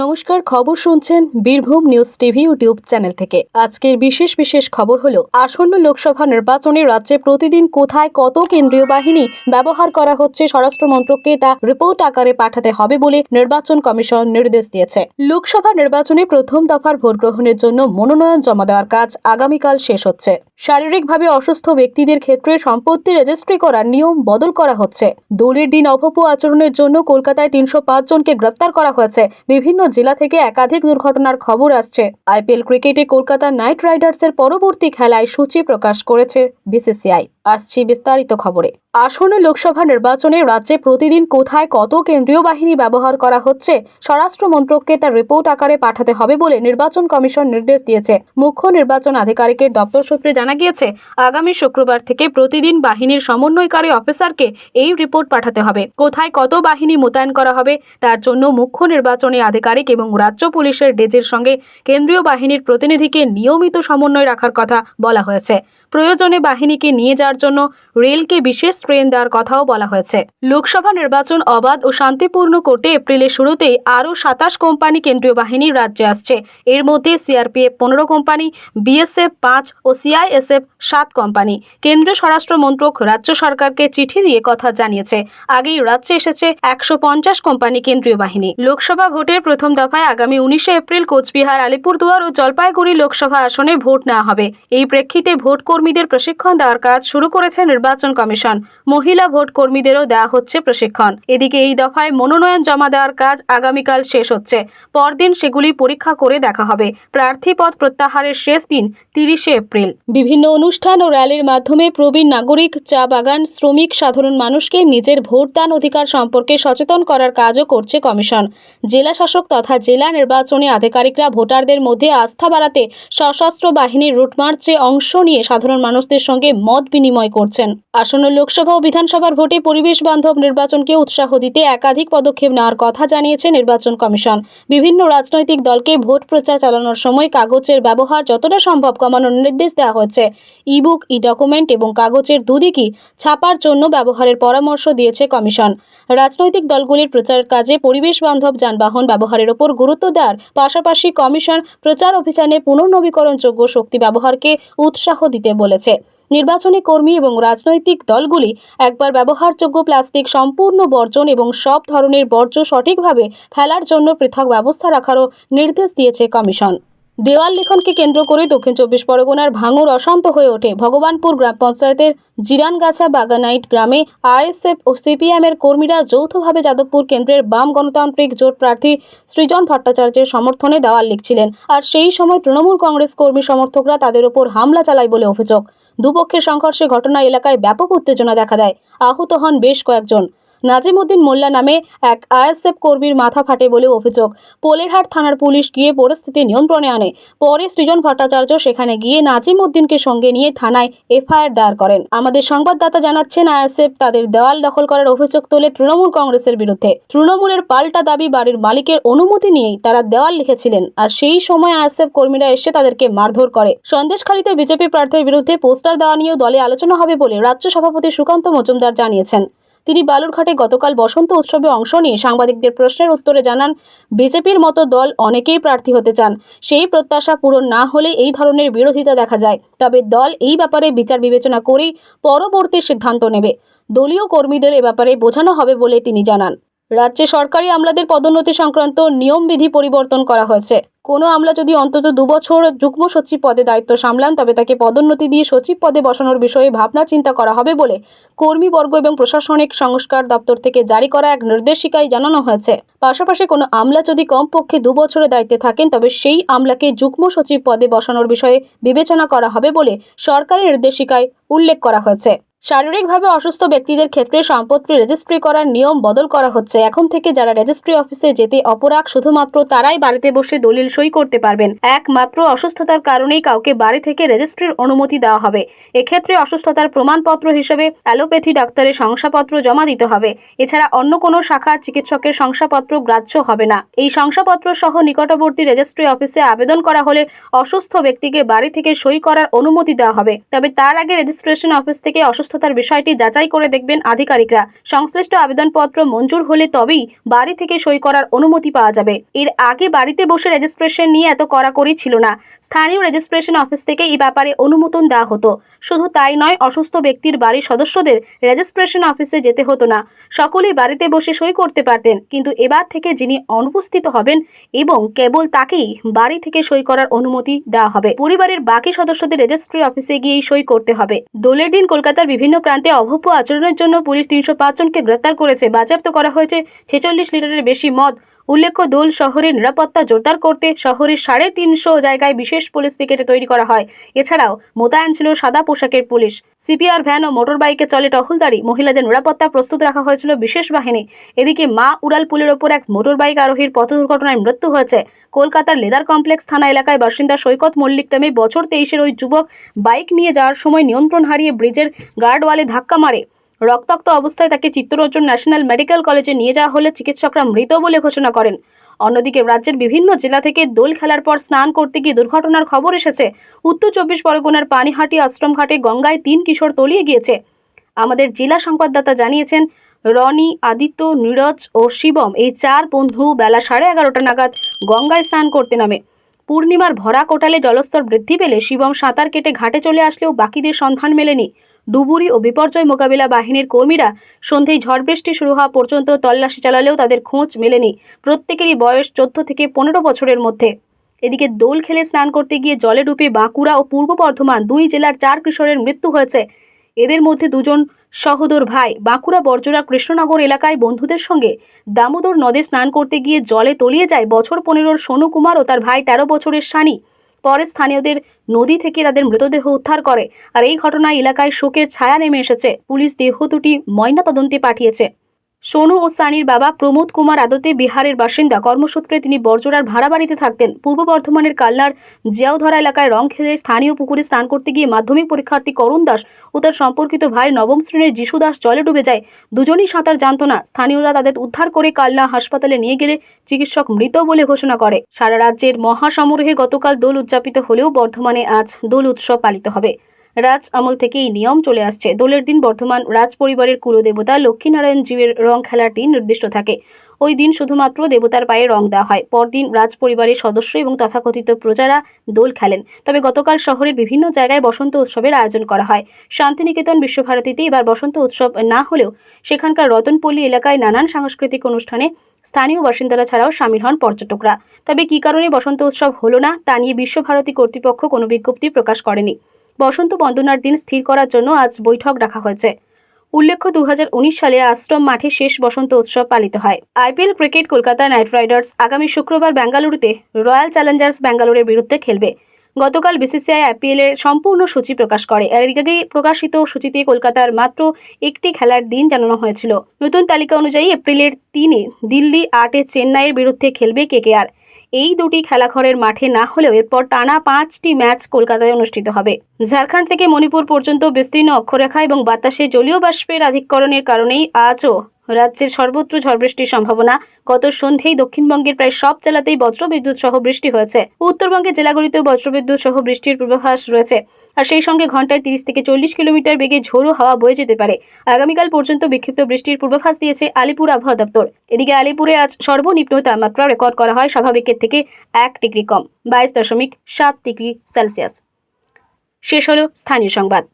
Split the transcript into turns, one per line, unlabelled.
নমস্কার, খবর শুনছেন Birbhum news TV YouTube channel থেকে। আজকের বিশেষ খবর হলো আসন্ন লোকসভা নির্বাচনে রাজ্যে প্রতিদিন কোথায় কত কেন্দ্রীয় বাহিনী ব্যবহার করা হচ্ছে স্বরাষ্ট্র মন্ত্রককে তা রিপোর্ট আকারে পাঠাতে হবে বলে নির্বাচন কমিশন নির্দেশ দিয়েছে। লোকসভা নির্বাচনে প্রথম দফার ভোট গ্রহণের জন্য মনোনয়ন জমা দেওয়ার কাজ আগামীকাল শেষ হচ্ছে। শারীরিকভাবে অসুস্থ ব্যক্তিদের ক্ষেত্রে সম্পত্তি রেজিস্ট্রি করার নিয়ম বদল করা হচ্ছে। দোলের দিন অভব্য আচরণের জন্য কলকাতায় 305 জনকে গ্রেফতার করা হয়েছে। বিভিন্ন জেলা থেকে একাধিক দুর্ঘটনার খবর আসছে। আইপিএল ক্রিকেটে কলকাতা নাইট রাইডার্সের পরবর্তী খেলায় সূচি প্রকাশ করেছে বিসিসিআই। আসছি বিস্তারিত খবরে। আসন্ন লোকসভা নির্বাচনে রাজ্যে প্রতিদিন কোথায় কত কেন্দ্রীয় বাহিনী ব্যবহার করা হচ্ছে স্বরাষ্ট্র মন্ত্রককে তার রিপোর্ট আকারে পাঠাতে হবে বলে নির্বাচন কমিশন নির্দেশ দিয়েছে। মুখ্য নির্বাচন আধিকারিকের দপ্তর সূত্রে জানা গিয়েছে, আগামী শুক্রবার থেকে প্রতিদিন বাহিনীর সমন্বয়কারী অফিসারকে এই রিপোর্ট পাঠাতে হবে। কোথায় কত বাহিনী মোতায়েন করা হবে তার জন্য মুখ্য নির্বাচনী আধিকারিক এবং রাজ্য পুলিশের ডিজির সঙ্গে কেন্দ্রীয় বাহিনীর প্রতিনিধিকে নিয়মিত সমন্বয় রাখার কথা বলা হয়েছে। প্রয়োজনে বাহিনীকে নিয়ে যাওয়ার জন্য রেলকে বিশেষ ট্রেন দেওয়ার কথাও বলা হয়েছে। লোকসভা নির্বাচন অবাধ ও শান্তিপূর্ণ করতে এপ্রিলের শুরুতেই আরও 27 কোম্পানি কেন্দ্রীয় বাহিনী রাজ্যে আসছে। এর মধ্যে সিআরপিএফ 15 কোম্পানি, বিএসএফ 5 ও সিআইএসএফ 7 কোম্পানি। কেন্দ্রীয় স্বরাষ্ট্র মন্ত্রক রাজ্য সরকারকে চিঠি দিয়ে কথা জানিয়েছে। আগেই রাজ্যে এসেছে 150 কোম্পানি কেন্দ্রীয় বাহিনী। লোকসভা ভোটের প্রথম দফায় আগামী 19 এপ্রিল কোচবিহার, আলিপুরদুয়ার ও জলপাইগুড়ি লোকসভা আসনে ভোট নেওয়া হবে। এই প্রেক্ষিতে ভোট কর্মীদের প্রশিক্ষণ দেওয়ার কাজ শুরু করেছে নির্বাচন কমিশন। মহিলা ভোট কর্মীদেরও দেওয়া হচ্ছে প্রশিক্ষণ। এদিকে এই দফায় মনোনয়ন জমা দেওয়ার কাজ আগামীকাল শেষ হচ্ছে। পরদিন সেগুলি পরীক্ষা করে দেখা হবে। প্রার্থী পদ প্রত্যাহারের শেষ দিন 30 এপ্রিল। বিভিন্ন অনুষ্ঠান ও র্যালির মাধ্যমে প্রবীণ নাগরিক, চা বাগান শ্রমিক, সাধারণ মানুষকে নিজের ভোটদান অধিকার সম্পর্কে সচেতন করার কাজও করছে কমিশন। জেলা শাসক তথা জেলা নির্বাচনী আধিকারিকরা ভোটারদের মধ্যে আস্থা বাড়াতে সশস্ত্র বাহিনীর রুট মার্চে অংশ নিয়ে সাধারণ মানুষদের সঙ্গে মত বিনিময় করছেন। আসন্ন লোকসভা ও বিধানসভার ভোটে পরিবেশ বান্ধব নির্বাচনকে উৎসাহ দিতে একাধিক পদক্ষেপ নেওয়ার কথা জানিয়েছে নির্বাচন কমিশন। বিভিন্ন রাজনৈতিক দলকে ভোট প্রচার চালানোর সময় কাগজের ব্যবহার যতটা সম্ভব কমানোর নির্দেশ দেওয়া হয়েছে। ইবুক, ই ডকুমেন্ট এবং কাগজের দুদিকই ছাপার জন্য ব্যবহারের পরামর্শ দিয়েছে কমিশন। রাজনৈতিক দলগুলির প্রচার কাজে পরিবেশ বান্ধব যানবাহন ব্যবহারের ওপর গুরুত্ব দেওয়ার পাশাপাশি কমিশন প্রচার অভিযানে পুনর্নবীকরণযোগ্য শক্তি ব্যবহারকে উৎসাহ দিতে বলেছে। নির্বাচনী কর্মী এবং রাজনৈতিক দলগুলি একবার ব্যবহারযোগ্য প্লাস্টিক সম্পূর্ণ বর্জন এবং সব ধরনের বর্জ্য সঠিকভাবে ফেলার জন্য পৃথক ব্যবস্থা রাখারও নির্দেশ দিয়েছে কমিশন। দেওয়াল লিখনকে কেন্দ্র করে দক্ষিণ 24 পরগনার ভাঙড় অশান্ত হয়ে ওঠে। ভগবানপুর গ্রাম পঞ্চায়েতের জিরানগাছা বাগানাইট গ্রামে আইএসএফ ও সিপিএমের কর্মীরা যৌথভাবে যাদবপুর কেন্দ্রের বাম গণতান্ত্রিক জোট প্রার্থী সৃজন ভট্টাচার্যের সমর্থনে দেওয়াল লিখছিলেন। আর সেই সময় তৃণমূল কংগ্রেস কর্মী সমর্থকরা তাদের ওপর হামলা চালায় বলে অভিযোগ। দুপক্ষের সংঘর্ষে ঘটনা এলাকায় ব্যাপক উত্তেজনা দেখা দেয়। আহত হন বেশ কয়েকজন। নাজিমউদ্দিন মোল্লা নামে এক আইএসএফ কর্মীর মাথা ফাটে বলে অভিযোগ। পোলেরহাট থানার পুলিশ গিয়ে পরিস্থিতি নিয়ন্ত্রণে আনে। পরে সৃজন ভট্টাচার্য সেখানে গিয়ে নাজিমউদ্দিনকে সঙ্গে নিয়ে থানায় এফআইআর দায়ের করেন। আমাদের সংবাদদাতা জানাচ্ছেন, আইএসএফ তাদের দেওয়াল দখল করার অভিযোগ তোলে তৃণমূল কংগ্রেসের বিরুদ্ধে। তৃণমূলের পাল্টা দাবি, বাড়ির মালিকের অনুমতি নিয়েই তারা দেওয়াল লিখেছিলেন। আর সেই সময় আইএসএফ কর্মীরা এসে তাদেরকে মারধর করে। সন্দেশখালীতে বিজেপি প্রার্থীর বিরুদ্ধে পোস্টার দেওয়া নিয়েও দলে আলোচনা হবে বলে রাজ্য সভাপতি সুকান্ত মজুমদার জানিয়েছেন। তিনি বালুরঘাটে গতকাল বসন্ত উৎসবে অংশ নিয়ে সাংবাদিকদের প্রশ্নের উত্তরে জানান, বিজেপির মতো দল অনেকেই প্রার্থী হতে চান। সেই প্রত্যাশা পূরণ না হলে এই ধরনের বিরোধিতা দেখা যায়। তবে দল এই ব্যাপারে বিচার বিবেচনা করেই পরবর্তী সিদ্ধান্ত নেবে। দলীয় কর্মীদের এ ব্যাপারে বোঝানো হবে বলে তিনি জানান। রাজ্যে সরকারি আমলাদের পদোন্নতি সংক্রান্ত নিয়মবিধি পরিবর্তন করা হয়েছে। কোনো আমলা যদি অন্তত 2 বছর যুগ্ম সচিব পদে দায়িত্ব সামলান তবে তাকে পদোন্নতি দিয়ে সচিব পদে বসানোর বিষয়ে ভাবনা চিন্তা করা হবে বলে কর্মীবর্গ এবং প্রশাসনিক সংস্কার দপ্তর থেকে জারি করা এক নির্দেশিকায় জানানো হয়েছে। পাশাপাশি কোনো আমলা যদি কমপক্ষে 2 বছরের দায়িত্বে থাকেন তবে সেই আমলাকে যুগ্ম সচিব পদে বসানোর বিষয়ে বিবেচনা করা হবে বলে সরকারি নির্দেশিকায় উল্লেখ করা হয়েছে। শারীরিকভাবে অসুস্থ ব্যক্তিদের ক্ষেত্রে সম্পত্তি রেজিস্ট্রি করার নিয়ম বদল করা হচ্ছে। এখন থেকে যারা রেজিস্ট্রি অফিসে যেতে অপরাগ শুধুমাত্র তারাই বাড়িতে বসে দলিল সই করতে পারবেন। একমাত্র অসুস্থতার কারণেই কাউকে বাড়ি থেকে রেজিস্ট্রির অনুমতি দেওয়া হবে। এক্ষেত্রে অসুস্থতার প্রমাণপত্র হিসেবে অ্যালোপ্যাথি ডাক্তারের শংসাপত্র জমা দিতে হবে। এছাড়া অন্য কোনো শাখার চিকিৎসকের শংসাপত্র গ্রাহ্য হবে না। এই শংসাপত্র সহ নিকটবর্তী রেজিস্ট্রি অফিসে আবেদন করা হলে অসুস্থ ব্যক্তিকে বাড়ি থেকে সই করার অনুমতি দেওয়া হবে। তবে তার আগে রেজিস্ট্রেশন অফিস থেকে অসুস্থ অসুস্থতার বিষয়টি যাচাই করে দেখবেন আধিকারিকরা। সংশ্লিষ্ট আবেদনপত্র মঞ্জুর হলে তবেই বাড়ি থেকে সই করার অনুমতি পাওয়া যাবে। এর আগে বাড়িতে বসে রেজিস্ট্রেশন নিয়ে এত কড়াকড়ি ছিল না। স্থানীয় রেজিস্ট্রেশন অফিস থেকে এই ব্যাপারে অনুমোদন দেওয়া হতো। শুধু তাই নয়, অসুস্থ ব্যক্তির বাড়ির সদস্যদের রেজিস্ট্রেশন অফিসে যেতে হতো না, সকলেই বাড়িতে বসে সই করতে পারতেন। কিন্তু এবার থেকে যিনি অনুপস্থিত হবেন এবং কেবল তাকেই বাড়ি থেকে সই করার অনুমতি দেওয়া হবে। পরিবারের বাকি সদস্যদের রেজিস্ট্রি অফিসে গিয়েই সই করতে হবে। দোলের দিন কলকাতার বিভিন্ন প্রান্তে অভব্য আচরণের জন্য পুলিশ 305 জনকে গ্রেপ্তার করেছে। বাজেয়াপ্ত করা হয়েছে 46 লিটারের বেশি মদ। উল্লেখ্য, দোল শহরের নিরাপত্তা জোরদার করতে শহরের 350 জায়গায় বিশেষ পুলিশ পিকেট তৈরি করা হয়। এছাড়াও মোতায়েন ছিল সাদা পোশাকের পুলিশ। সিপিআর ভ্যান ও মোটর বাইকে চলে টহলদারি। মহিলাদের নিরাপত্তা প্রস্তুত রাখা হয়েছিল বিশেষ বাহিনী। এদিকে মা উড়াল পুলের ওপর এক মোটর বাইক আরোহীর পথ দুর্ঘটনায় মৃত্যু হয়েছে। কলকাতার লেদার কমপ্লেক্স থানা এলাকায় বাসিন্দা সৈকত মল্লিক নামে বছর 23-এর ওই যুবক বাইক নিয়ে যাওয়ার সময় নিয়ন্ত্রণ হারিয়ে ব্রিজের গার্ডওয়ালে ধাক্কা মারে। রক্তাক্ত অবস্থায় তাকে চিত্তরঞ্জন ন্যাশনাল মেডিকেল কলেজে নিয়ে যাওয়া হলে চিকিৎসকরা মৃত বলে ঘোষণা করেন। অন্যদিকে রাজ্যের বিভিন্ন জেলা থেকে দোল খেলার পর স্নান করতে গিয়ে দুর্ঘটনার খবর এসেছে। উত্তর 24 পরগনার পানিহাটি আশ্রমঘাটে গঙ্গায় 3 কিশোর তলিয়ে গিয়েছে। আমাদের জেলা সংবাদদাতা জানিয়েছেন, রনি, আদিত্য, নীরজ ও শিবম এই 4 বন্ধু বেলা 11:30 নাগাদ গঙ্গায় স্নান করতে নামে। পূর্ণিমার ভরা কোটালে জলস্তর বৃদ্ধি পেলে শিবম সাঁতার কেটে ঘাটে চলে আসলেও বাকিদের সন্ধান মেলেনি। ডুবুরি ও বিপর্যয় মোকাবিলা বাহিনীর কর্মীরা সন্ধ্যায় ঝড় বৃষ্টি শুরু হওয়া পর্যন্ত তল্লাশি চালালেও তাদের খোঁজ মেলেনি। প্রত্যেকেরই বয়স 14 থেকে 15 বছরের মধ্যে। এদিকে দোল খেলে স্নান করতে গিয়ে জলে ডুবে বাঁকুড়া ও পূর্ব বর্ধমান 2 জেলার 4 কিশোরের মৃত্যু হয়েছে। এদের মধ্যে 2 জন সহোদর ভাই। বাঁকুড়া বর্জরা কৃষ্ণনগর এলাকায় বন্ধুদের সঙ্গে দামোদর নদে স্নান করতে গিয়ে জলে তলিয়ে যায় বছর 15-র সোনু কুমার ও তার ভাই 13 বছরের সানি। পরে স্থানীয়দের নদী থেকে তাদের মৃতদেহ উদ্ধার করে। আর এই ঘটনায় এলাকায় শোকের ছায়া নেমে এসেছে। পুলিশ দেহ দুটি ময়নাতদন্তে পাঠিয়েছে। সোনু ও সানির বাবা প্রমোদ কুমার আদতে বিহারের বাসিন্দা। কর্মসূত্রে তিনি বর্জরার ভাড়া বাড়িতে থাকতেন। পূর্ব বর্ধমানের কালনার জিয়াউধরা এলাকায় রং খেলে স্থানীয় পুকুরে স্নান করতে গিয়ে মাধ্যমিক পরীক্ষার্থী করুণ দাস ও তার সম্পর্কিত ভাই 9ম শ্রেণীর যিশু দাস জলে ডুবে যায়। দুজনই সাঁতার জানত না। স্থানীয়রা তাদের উদ্ধার করে কালনা হাসপাতালে নিয়ে গেলে চিকিৎসক মৃত বলে ঘোষণা করে। সারা রাজ্যের মহাসমারোহে গতকাল দোল উদযাপিত হলেও বর্ধমানে আজ দোল উৎসব পালিত হবে। রাজ আমল থেকে এই নিয়ম চলে আসছে। দোলের দিন বর্ধমান রাজ পরিবারের কুলদেবতা লক্ষ্মীনারায়ণ জীবের রং খেলার দিন নির্দিষ্ট থাকে। ওই দিন শুধুমাত্র দেবতার পায়ে রং দেওয়া হয়। পরদিন রাজ পরিবারের সদস্য এবং তথাকথিত প্রজারা দোল খেলেন। তবে গতকাল শহরের বিভিন্ন জায়গায় বসন্ত উৎসবের আয়োজন করা হয়। শান্তিনিকেতন বিশ্বভারতীতে এবার বসন্ত উৎসব না হলেও সেখানকার রতনপল্লী এলাকায় নানান সাংস্কৃতিক অনুষ্ঠানে স্থানীয় বাসিন্দারা ছাড়াও সামিল হন পর্যটকরা। তবে কী কারণে বসন্ত উৎসব হলো না তা নিয়ে বিশ্বভারতী কর্তৃপক্ষ কোনো বিজ্ঞপ্তি প্রকাশ করেনি। বসন্ত বন্দনার দিন স্থির করার জন্য আজ বৈঠক ডাকা হয়েছে। উল্লেখ্য, 2019 সালে আশ্রম মাঠে শেষ বসন্ত উৎসব পালিত হয়। IPL cricket Kolkata night Riders আগামী শুক্রবার বেঙ্গালুরুতে রয়্যাল চ্যালেঞ্জার্স ব্যাঙ্গালোরের বিরুদ্ধে খেলবে। গতকাল বিসিসিআই আইপিএল এর সম্পূর্ণ সূচি প্রকাশ করে। এর আগে প্রকাশিত সূচিতে কলকাতার মাত্র একটি খেলার দিন জানানো হয়েছিল। নতুন তালিকা অনুযায়ী এপ্রিলের 3-এ দিল্লি, 8-এ চেন্নাইয়ের বিরুদ্ধে খেলবে কেকেআর। এই দুটি খেলাঘরের মাঠে না হলেও এরপর টানা 5টি ম্যাচ কলকাতায় অনুষ্ঠিত হবে। ঝাড়খণ্ড থেকে মণিপুর পর্যন্ত বিস্তীর্ণ অক্ষরেখা এবং বাতাসে জলীয় বাষ্পের আধিক্যরণের কারণেই আজও রাজ্যের সর্বত্র ঝড় বৃষ্টির সম্ভাবনা। গত সন্ধ্যেই দক্ষিণবঙ্গের প্রায় সব জেলাতেই বজ্রবিদ্যুৎ সহ বৃষ্টি হয়েছে। উত্তরবঙ্গের জেলাগুলিতেও বজ্রবিদ্যুৎ সহ বৃষ্টির পূর্বাভাস রয়েছে। আর সেই সঙ্গে ঘন্টায় 30 থেকে 40 কিলোমিটার বেগে ঝোড়ো হাওয়া বয়ে যেতে পারে। আগামীকাল পর্যন্ত বিক্ষিপ্ত বৃষ্টির পূর্বাভাস দিয়েছে আলিপুর আবহাওয়া দপ্তর। এদিকে আলিপুরে আজ সর্বনিম্ন তাপমাত্রা রেকর্ড করা হয় স্বাভাবিকের থেকে 1 ডিগ্রি কম, 22.7 ডিগ্রি সেলসিয়াস। শেষ হলো স্থানীয় সংবাদ।